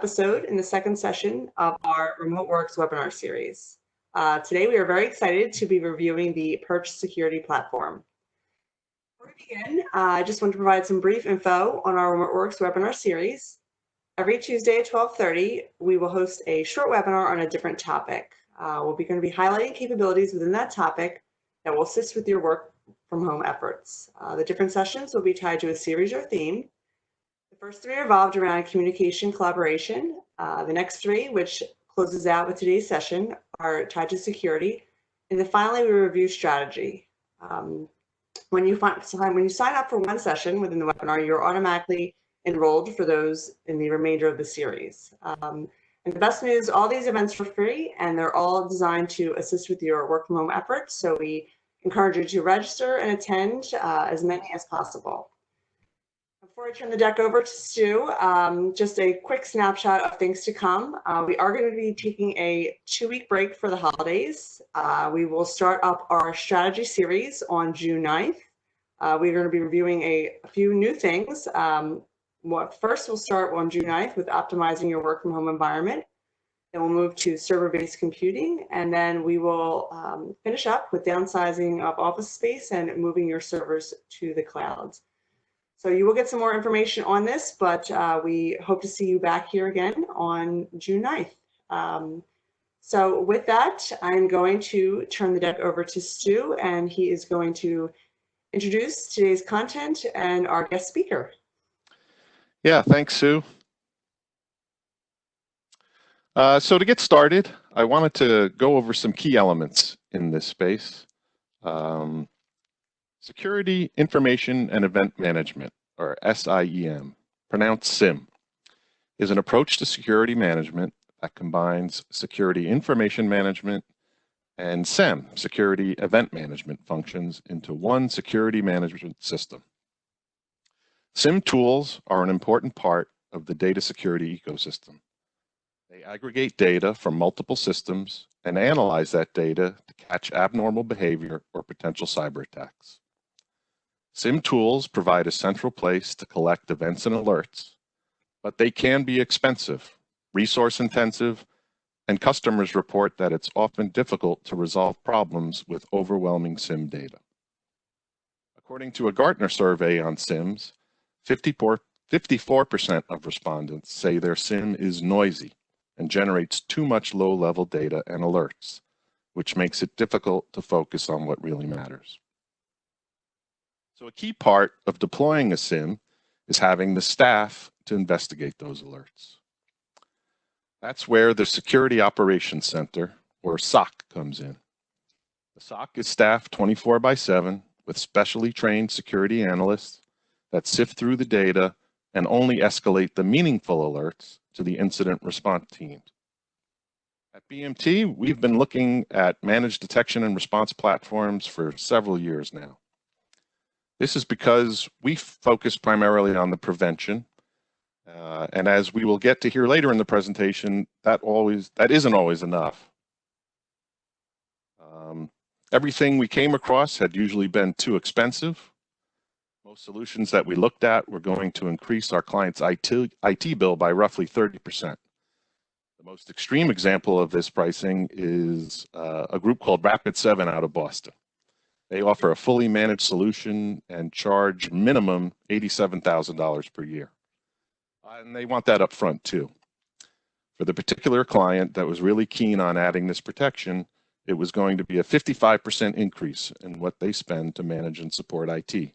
episode in the second session of our Remote Works webinar series. Today, we are very excited to be reviewing the Perch security platform. Before we begin, I just want to provide some brief info on our Remote Works webinar series. Every Tuesday at 12:30, we will host a short webinar on a different topic. We're going to be highlighting capabilities within that topic that will assist with your work from home efforts. The different sessions will be tied to a series or theme. The first three are revolved around communication collaboration. The next three, which closes out with today's session, are tied to security. And then finally, we review strategy. When you sign up for one session within the webinar, you're automatically enrolled for those in the remainder of the series. And the best news, all these events are free, and they're all designed to assist with your work from home efforts. So we encourage you to register and attend as many as possible. Before I turn the deck over to Stu, just a quick snapshot of things to come. We are going to be taking a 2-week break for the holidays. We will start up our strategy series on June 9th. We're going to be reviewing a few new things. First, we'll start on June 9th with optimizing your work from home environment. Then we'll move to server-based computing, and then we will finish up with downsizing of office space and moving your servers to the clouds. So you will get some more information on this, but we hope to see you back here again on June 9th. So with that, I'm going to turn the deck over to Stu, and he is going to introduce today's content and our guest speaker. Yeah, thanks, Sue. So to get started, I wanted to go over some key elements in this space. Security, Information, and Event Management, or SIEM, pronounced SIM, is an approach to security management that combines security information management and SIEM, security event management functions, into one security management system. SIM tools are an important part of the data security ecosystem. They aggregate data from multiple systems and analyze that data to catch abnormal behavior or potential cyber attacks. SIM tools provide a central place to collect events and alerts, but they can be expensive, resource intensive, and customers report that it's often difficult to resolve problems with overwhelming SIM data. According to a Gartner survey on SIMs, 54% of respondents say their SIM is noisy and generates too much low-level data and alerts, which makes it difficult to focus on what really matters. So a key part of deploying a SIM is having the staff to investigate those alerts. That's where the Security Operations Center, or SOC, comes in. The SOC is staffed 24/7 with specially trained security analysts that sift through the data and only escalate the meaningful alerts to the incident response teams. At BMT, we've been looking at managed detection and response platforms for several years now. This is because we focus primarily on the prevention, and as we will get to hear later in the presentation, that isn't always enough. Everything we came across had usually been too expensive. Most solutions that we looked at were going to increase our client's IT bill by roughly 30%. The most extreme example of this pricing is a group called Rapid7 out of Boston. They offer a fully managed solution and charge minimum $87,000 per year. And they want that up front too. For the particular client that was really keen on adding this protection, it was going to be a 55% increase in what they spend to manage and support IT.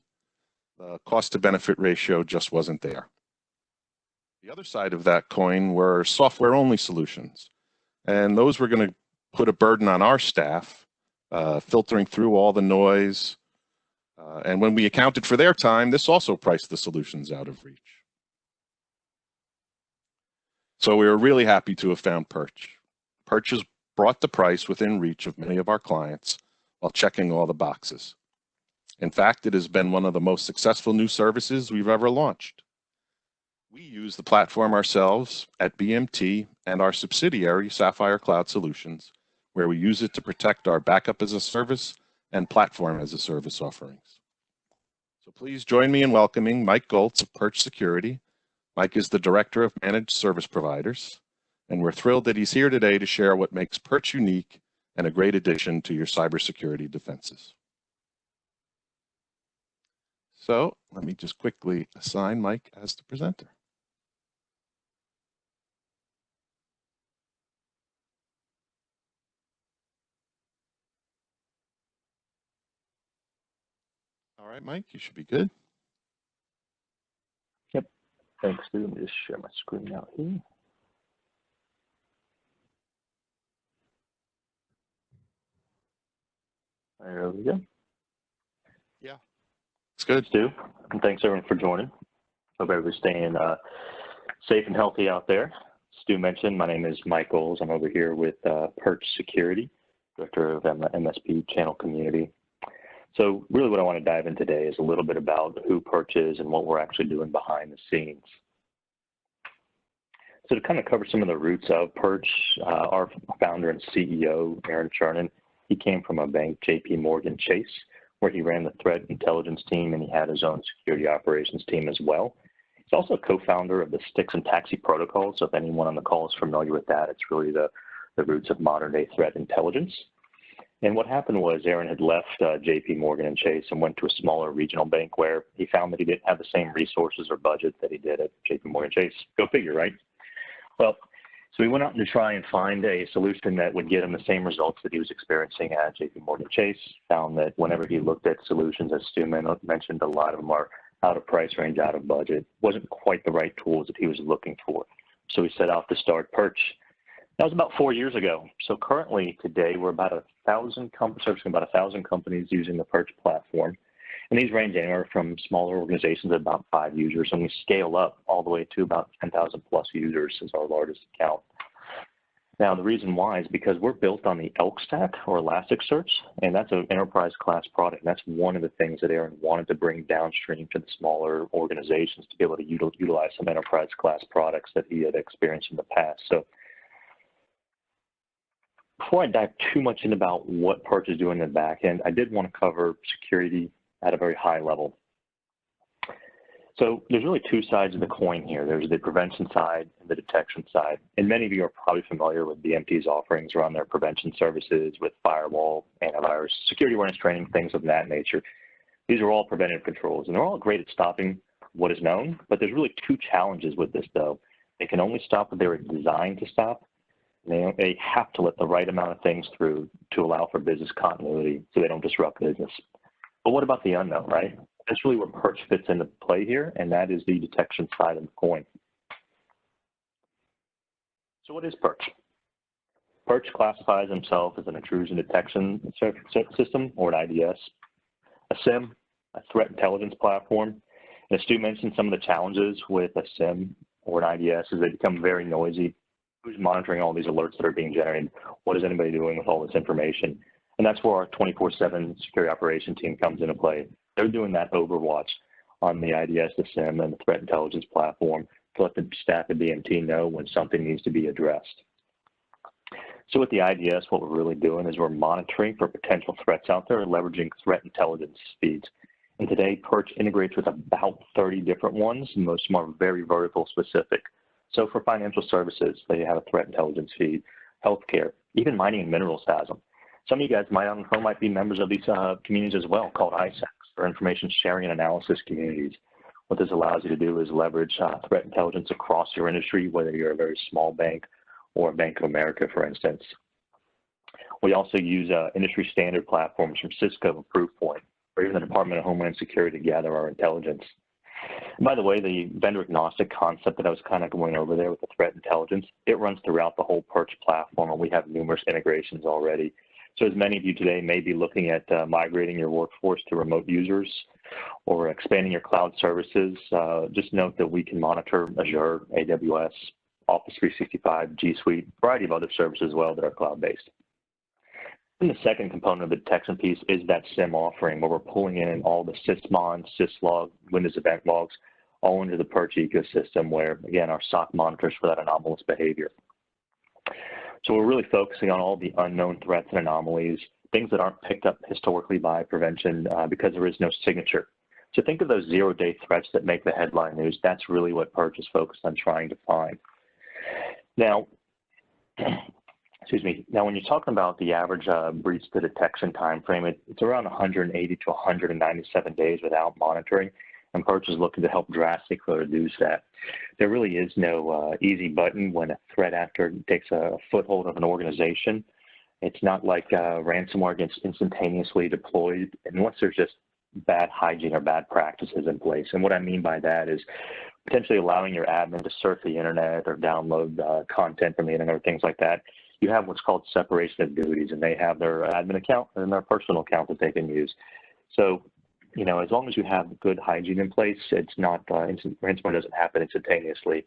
The cost to benefit ratio just wasn't there. The other side of that coin were software only solutions. And those were going to put a burden on our staff, filtering through all the noise. And when we accounted for their time, this also priced the solutions out of reach. So we were really happy to have found Perch. Perch has brought the price within reach of many of our clients while checking all the boxes. In fact, it has been one of the most successful new services we've ever launched. We use the platform ourselves at BMT and our subsidiary, Sapphire Cloud Solutions, where we use it to protect our backup as a service and platform as a service offerings. So please join me in welcoming Mike Goltz of Perch Security. Mike is the Director of Managed Service Providers, and we're thrilled that he's here today to share what makes Perch unique and a great addition to your cybersecurity defenses. So let me just quickly assign Mike as the presenter. All right, Mike, you should be good. Yep. Thanks, Stu. Let me just share my screen out here. There we go. Yeah, it's good. Stu, and thanks everyone for joining. Hope everybody's staying safe and healthy out there. Stu mentioned, my name is Mike Goles. I'm over here with Perch Security, Director of MSP Channel Community. So really what I want to dive in today is a little bit about who Perch is and what we're actually doing behind the scenes. So to kind of cover some of the roots of Perch, our founder and CEO, Aaron Chernin, he came from a bank, JP Chase, where he ran the threat intelligence team and he had his own security operations team as well. He's also a co-founder of the Sticks and Taxi protocol. So if anyone on the call is familiar with that, it's really the roots of modern day threat intelligence. And what happened was Aaron had left JP Chase and went to a smaller regional bank where he found that he didn't have the same resources or budget that he did at JP Chase. Go figure, right? Well, so he went out to try and find a solution that would get him the same results that he was experiencing at JP Chase. Found that whenever he looked at solutions, as Stu mentioned, a lot of them are out of price range, out of budget. Wasn't quite the right tools that he was looking for. So he set out to start Perch. That was about 4 years ago. So currently today we're about 1,000 companies, servicing about 1,000 companies using the Perch platform. And these range anywhere from smaller organizations of about 5 users, and we scale up all the way to about 10,000 plus users as our largest account. Now, the reason why is because we're built on the Elk Stack or Elasticsearch, and that's an enterprise class product. And that's one of the things that Aaron wanted to bring downstream to the smaller organizations to be able to utilize some enterprise class products that he had experienced in the past. So before I dive too much into about what Perch is doing in the back end, I did want to cover security at a very high level. So there's really two sides of the coin here. There's the prevention side and the detection side. And many of you are probably familiar with BMT's offerings around their prevention services with firewall, antivirus, security awareness training, things of that nature. These are all preventive controls, and they're all great at stopping what is known, but there's really two challenges with this, though. They can only stop what they were designed to stop. They have to let the right amount of things through to allow for business continuity so they don't disrupt business. But what about the unknown, right? That's really where Perch fits into play here, and that is the detection side of the coin. So what is Perch? Perch classifies himself as an intrusion detection system, or an IDS, a SIM, a threat intelligence platform. And as Stu mentioned, some of the challenges with a SIM or an IDS is they become very noisy. Who's monitoring all these alerts that are being generated? What is anybody doing with all this information? And that's where our 24/7 security operation team comes into play. They're doing that overwatch on the IDS, the SIM, and the threat intelligence platform to let the staff at BMT know when something needs to be addressed. So with the IDS, what we're really doing is we're monitoring for potential threats out there and leveraging threat intelligence feeds. And today, Perch integrates with about 30 different ones, and most of them are very vertical specific. So for financial services, they have a threat intelligence feed, healthcare, even mining and minerals has them. Some of you guys might be members of these communities as well, called ISACs, or information sharing and analysis communities. What this allows you to do is leverage threat intelligence across your industry, whether you're a very small bank or Bank of America, for instance. We also use industry standard platforms from Cisco, Proofpoint, or even the Department of Homeland Security to gather our intelligence. And by the way, the vendor agnostic concept that I was kind of going over there with the threat intelligence, it runs throughout the whole Perch platform, and we have numerous integrations already. So as many of you today may be looking at migrating your workforce to remote users or expanding your cloud services, just note that we can monitor Azure, AWS, Office 365, G Suite, a variety of other services as well that are cloud-based. And the second component of the detection piece is that SIM offering, where we're pulling in all the sysmon, syslog, Windows event logs, all into the Perch ecosystem, where, again, our SOC monitors for that anomalous behavior. So we're really focusing on all the unknown threats and anomalies, things that aren't picked up historically by prevention because there is no signature. So think of those zero-day threats that make the headline news. That's really what Perch is focused on trying to find. Now, excuse me. Now, when you're talking about the average breach to detection time frame, it's around 180 to 197 days without monitoring, and Perch is looking to help drastically reduce that. There really is no easy button when a threat actor takes a foothold of an organization. It's not like ransomware gets instantaneously deployed unless there's just bad hygiene or bad practices in place. And what I mean by that is potentially allowing your admin to surf the internet or download content from the internet or things like that. You have what's called separation of duties, and they have their admin account and their personal account that they can use. So, you know, as long as you have good hygiene in place, it's not, ransomware doesn't happen instantaneously.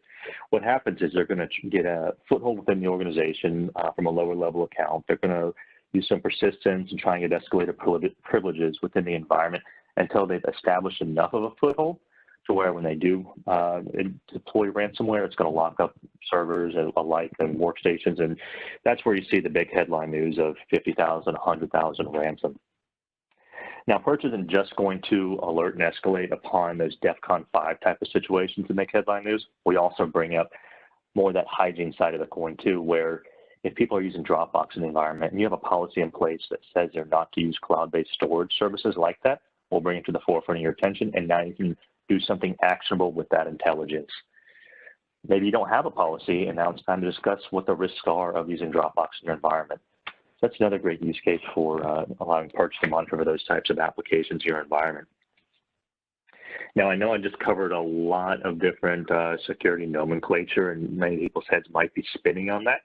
What happens is they're going to get a foothold within the organization from a lower level account. They're going to use some persistence and try and get escalated privileges within the environment until they've established enough of a foothold to where when they do deploy ransomware, it's going to lock up servers and alike and workstations. And that's where you see the big headline news of 50,000, 100,000 ransom. Now, Perch isn't just going to alert and escalate upon those DEFCON 5 type of situations to make headline news. We also bring up more of that hygiene side of the coin too, where if people are using Dropbox in the environment and you have a policy in place that says they're not to use cloud-based storage services like that, we'll bring it to the forefront of your attention, and now you can do something actionable with that intelligence. Maybe you don't have a policy, and now it's time to discuss what the risks are of using Dropbox in your environment. So that's another great use case for allowing Perch to monitor for those types of applications in your environment. Now, I know I just covered a lot of different security nomenclature, and many people's heads might be spinning on that.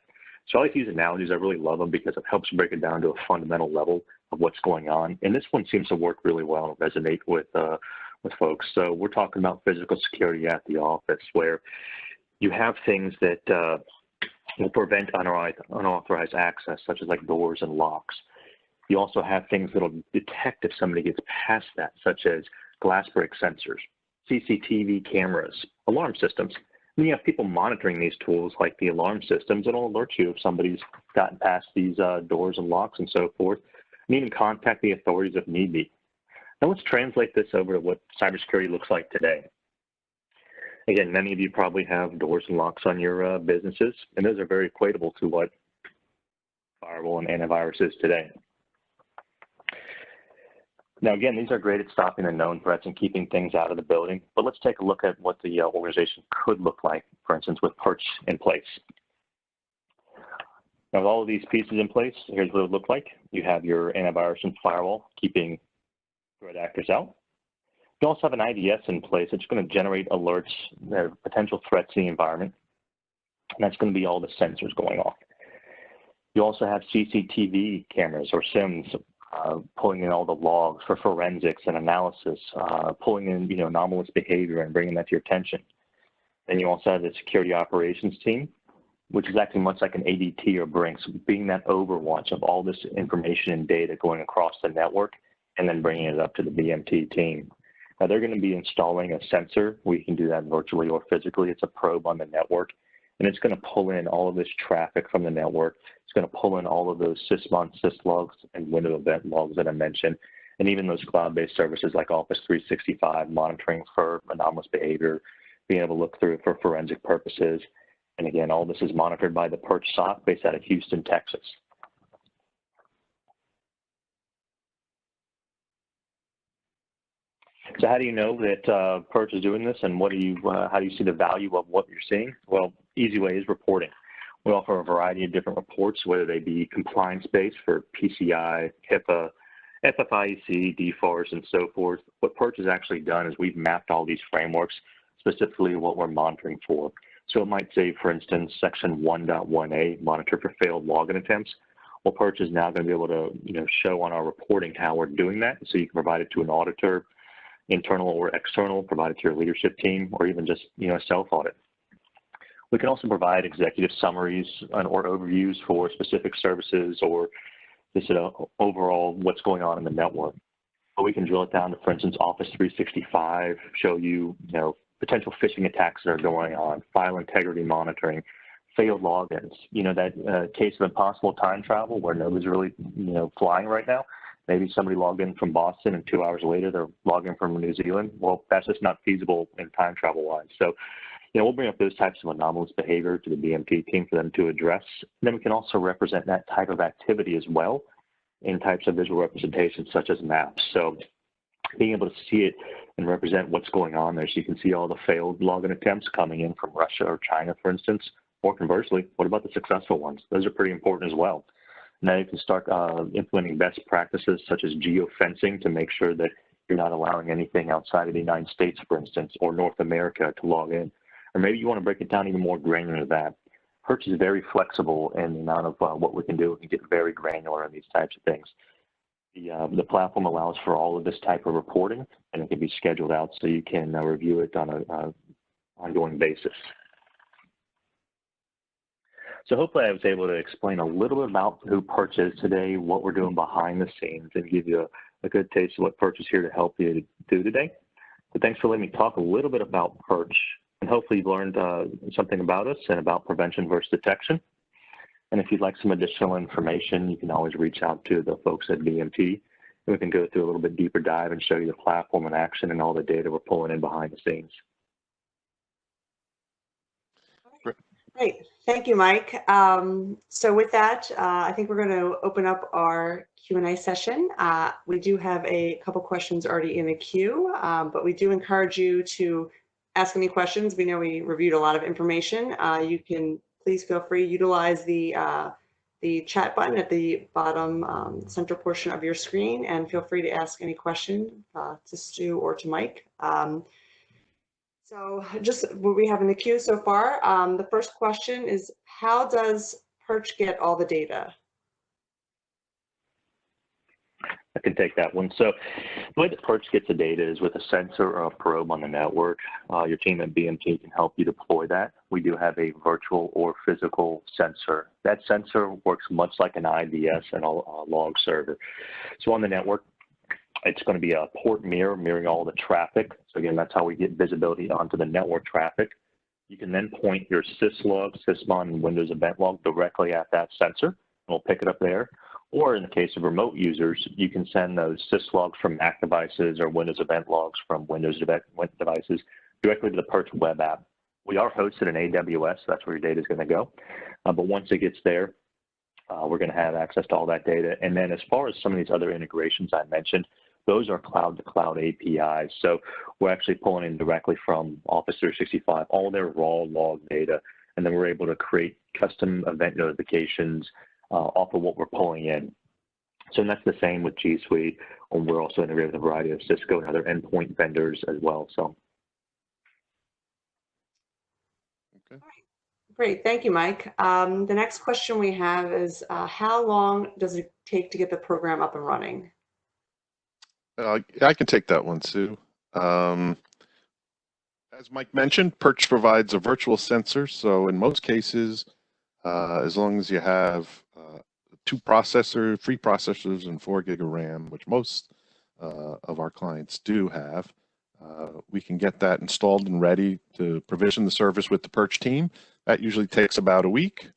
So I like to use analogies. I really love them because it helps break it down to a fundamental level of what's going on. And this one seems to work really well and resonate with folks. So we're talking about physical security at the office, where you have things that will prevent unauthorized access, such as like doors and locks. You also have things that will detect if somebody gets past that, such as glass break sensors, CCTV cameras, alarm systems. And you have people monitoring these tools like the alarm systems. It'll alert you if somebody's gotten past these doors and locks and so forth, and even contact the authorities if need be. Now let's translate this over to what cybersecurity looks like today. Again, many of you probably have doors and locks on your businesses, and those are very equatable to what firewall and antivirus is today. Now, again, these are great at stopping the known threats and keeping things out of the building, but let's take a look at what the organization could look like, for instance, with Perch in place. Now, with all of these pieces in place, here's what it would look like. You have your antivirus and firewall keeping threat actors out. You also have an IDS in place that's going to generate alerts, potential threats in the environment, and that's going to be all the sensors going off. You also have CCTV cameras or SIMs pulling in all the logs for forensics and analysis, pulling in anomalous behavior and bringing that to your attention. Then you also have the security operations team, which is acting much like an ADT or Brinks, being that overwatch of all this information and data going across the network and then bringing it up to the BMT team. Now, they're going to be installing a sensor. We can do that virtually or physically. It's a probe on the network, and it's going to pull in all of this traffic from the network. It's going to pull in all of those sysmon, syslogs, and window event logs that I mentioned, and even those cloud-based services like Office 365, monitoring for anomalous behavior, being able to look through it for forensic purposes. And again, all this is monitored by the Perch SOC based out of Houston, Texas. So how do you know that Perch is doing this, and how do you see the value of what you're seeing? Well, easy way is reporting. We offer a variety of different reports, whether they be compliance-based for PCI, HIPAA, FFIEC, DFARS, and so forth. What Perch has actually done is we've mapped all these frameworks, specifically what we're monitoring for. So it might say, for instance, section 1.1a, monitor for failed login attempts. Well, Perch is now going to be able to show on our reporting how we're doing that, so you can provide it to an auditor, internal or external, provide it to your leadership team, or even just a self-audit. We can also provide executive summaries or overviews for specific services or just overall what's going on in the network. But we can drill it down to, for instance, Office 365, show you, potential phishing attacks that are going on, file integrity monitoring, failed logins. That case of impossible time travel where nobody's really, flying right now. Maybe somebody logged in from Boston and 2 hours later they're logging from New Zealand. Well, that's just not feasible in time travel wise. So, we'll bring up those types of anomalous behavior to the BMT team for them to address. And then we can also represent that type of activity as well in types of visual representations such as maps. So being able to see it and represent what's going on there, so you can see all the failed login attempts coming in from Russia or China, for instance, or conversely, what about the successful ones? Those are pretty important as well. Now you can start implementing best practices such as geofencing to make sure that you're not allowing anything outside of the United States, for instance, or North America to log in. Or maybe you want to break it down even more granular than that. Perch is very flexible in the amount of what we can do. We can get very granular on these types of things. The platform allows for all of this type of reporting, and it can be scheduled out so you can review it on an ongoing basis. So hopefully I was able to explain a little bit about who Perch is today, what we're doing behind the scenes, and give you a good taste of what Perch is here to help you do today. So thanks for letting me talk a little bit about Perch. And hopefully you've learned something about us and about prevention versus detection. And if you'd like some additional information, you can always reach out to the folks at BMT. And we can go through a little bit deeper dive and show you the platform in action and all the data we're pulling in behind the scenes. Great. Thank you, Mike. So with that, I think we're going to open up our Q&A session. We do have a couple questions already in the queue, but we do encourage you to ask any questions. We know we reviewed a lot of information. You can please feel free to utilize the chat button at the bottom center portion of your screen, and feel free to ask any question to Stu or to Mike. So just what we have in the queue so far, the first question is, how does Perch get all the data? I can take that one. So the way that Perch gets the data is with a sensor or a probe on the network. Your team at BMT can help you deploy that. We do have a virtual or physical sensor. That sensor works much like an IDS and a log server. So on the network, it's going to be a port mirror mirroring all the traffic. So again, that's how we get visibility onto the network traffic. You can then point your syslog, sysmon, and Windows event log directly at that sensor, and we'll pick it up there. Or in the case of remote users, you can send those syslogs from Mac devices or Windows event logs from Windows devices directly to the Perch web app. We are hosted in AWS, so that's where your data is going to go. But once it gets there, we're going to have access to all that data. And then as far as some of these other integrations I mentioned, those are cloud-to-cloud APIs. So we're actually pulling in directly from Office 365, all their raw log data, and then we're able to create custom event notifications off of what we're pulling in. So that's the same with G Suite, and we're also integrated with a variety of Cisco and other endpoint vendors as well. So. Okay. Great, thank you, Mike. The next question we have is, how long does it take to get the program up and running? I can take that one, Sue. As Mike mentioned, Perch provides a virtual sensor, so in most cases, as long as you have 3 processors and 4 gig of RAM, which most of our clients do have, we can get that installed and ready to provision the service with the Perch team. That usually takes about a week.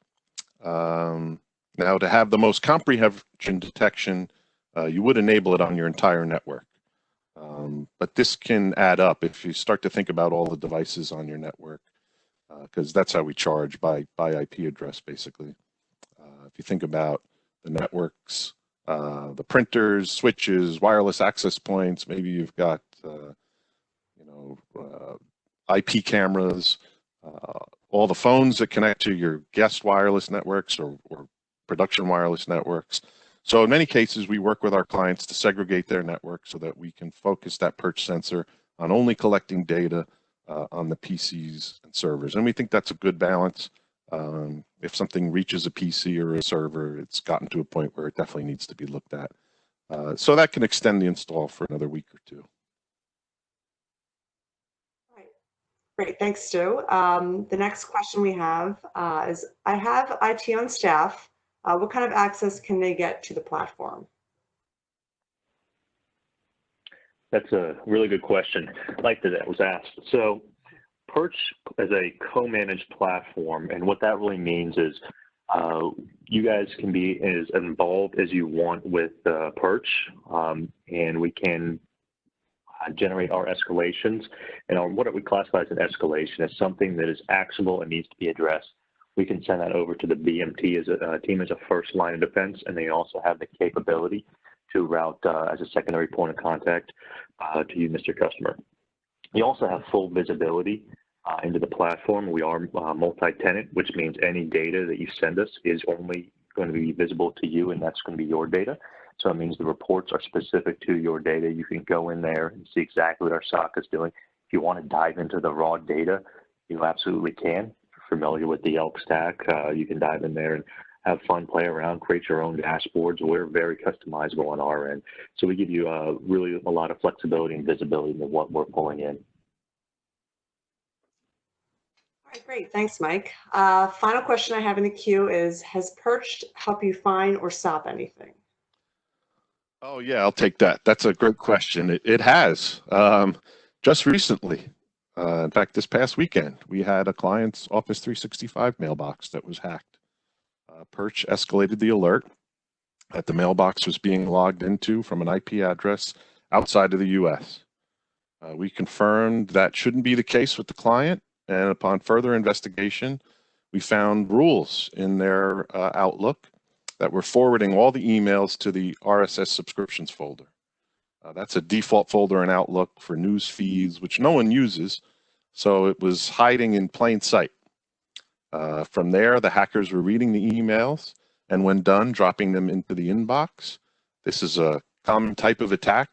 Now, to have the most comprehensive detection, you would enable it on your entire network. But this can add up if you start to think about all the devices on your network, because that's how we charge by IP address, basically. If you think about the networks, the printers, switches, wireless access points, maybe you've got IP cameras, all the phones that connect to your guest wireless networks or production wireless networks. So in many cases, we work with our clients to segregate their network so that we can focus that Perch sensor on only collecting data on the PCs and servers. And we think that's a good balance. If something reaches a PC or a server, it's gotten to a point where it definitely needs to be looked at. So that can extend the install for another week or 2. Great, thanks, Stu. The next question we have is, I have IT on staff. What kind of access can they get to the platform? That's a really good question. I like that was asked. So Perch is a co-managed platform, and what that really means is You guys can be as involved as you want with Perch, and we can generate our escalations. And what we classify as an escalation is something that is actionable and needs to be addressed. We can send that over to the BMT as a team as a first line of defense, and they also have the capability to route as a secondary point of contact to you, Mr. Customer. You also have full visibility into the platform. We are multi-tenant, which means any data that you send us is only going to be visible to you, and that's going to be your data. So it means the reports are specific to your data. You can go in there and see exactly what our SOC is doing. If you want to dive into the raw data, you absolutely can. If you're familiar with the Elk stack, you can dive in there and have fun, play around, create your own dashboards. We're very customizable on our end. So we give you really a lot of flexibility and visibility into what we're pulling in. All right, great. Thanks, Mike. Final question I have in the queue is, has Perch helped you find or stop anything? Oh, yeah, I'll take that. That's a great question. It has. Just recently, in fact, this past weekend, we had a client's Office 365 mailbox that was hacked. Perch escalated the alert that the mailbox was being logged into from an IP address outside of the U.S. We confirmed that shouldn't be the case with the client, and upon further investigation, we found rules in their Outlook that were forwarding all the emails to the RSS subscriptions folder. That's a default folder in Outlook for news feeds, which no one uses, so it was hiding in plain sight. From there, the hackers were reading the emails, and when done, dropping them into the inbox. This is a common type of attack.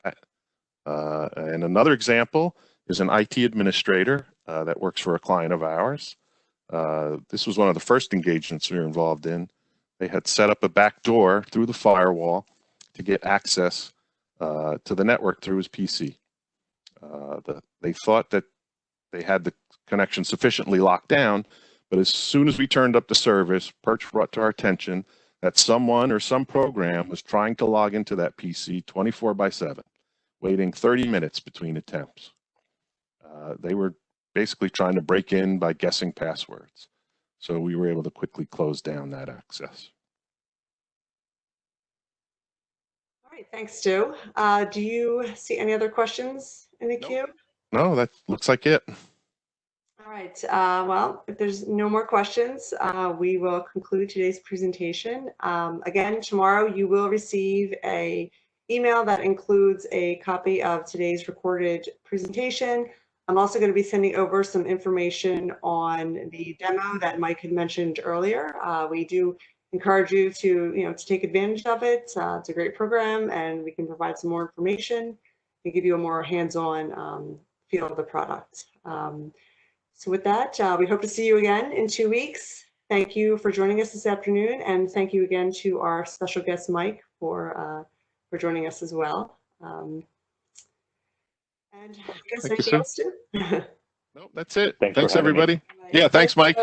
And another example is an IT administrator that works for a client of ours. This was one of the first engagements we were involved in. They had set up a back door through the firewall to get access to the network through his PC. They thought that they had the connection sufficiently locked down, but as soon as we turned up the service, Perch brought to our attention that someone or some program was trying to log into that PC 24/7, waiting 30 minutes between attempts. They were basically trying to break in by guessing passwords. So we were able to quickly close down that access. All right, thanks, Stu. Do you see any other questions in the queue? No, that looks like it. All right, well, if there's no more questions, we will conclude today's presentation. Again, tomorrow you will receive an email that includes a copy of today's recorded presentation. I'm also going to be sending over some information on the demo that Mike had mentioned earlier. We do encourage you to take advantage of it. It's a great program, and we can provide some more information and give you a more hands-on feel of the product. So with that, we hope to see you again in 2 weeks. Thank you for joining us this afternoon, and thank you again to our special guest, Mike, for joining us as well. And I guess anything else, too? No, that's it. Thanks everybody. Yeah, thanks, Mike.